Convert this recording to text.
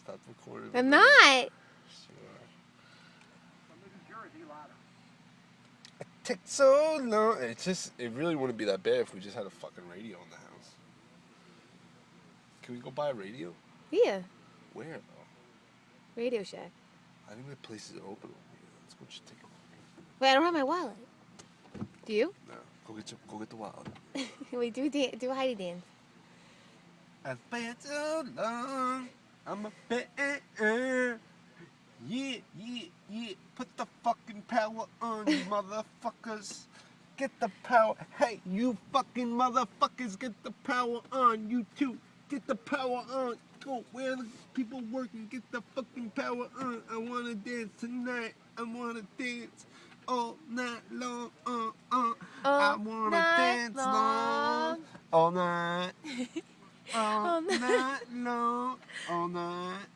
stop recording. I'm not. It takes so long. It really wouldn't be that bad if we just had a fucking radio in the house. Can we go buy a radio? Yeah. Where though? Radio Shack. I think that place is open over here. Let's go just take a look. Wait, I don't have my wallet. Do you? No, go get the wallet. Wait, do a Heidi dance. I've been so long. I'm a bear. Yeah, yeah, yeah. Put the fucking power on, you motherfuckers. Get the power. Hey, you fucking motherfuckers, get the power on. You too. Get the power on. Go where the people working. Get the fucking power on. I wanna dance tonight. I wanna dance all night long. I wanna dance long. All night. All night long. All night.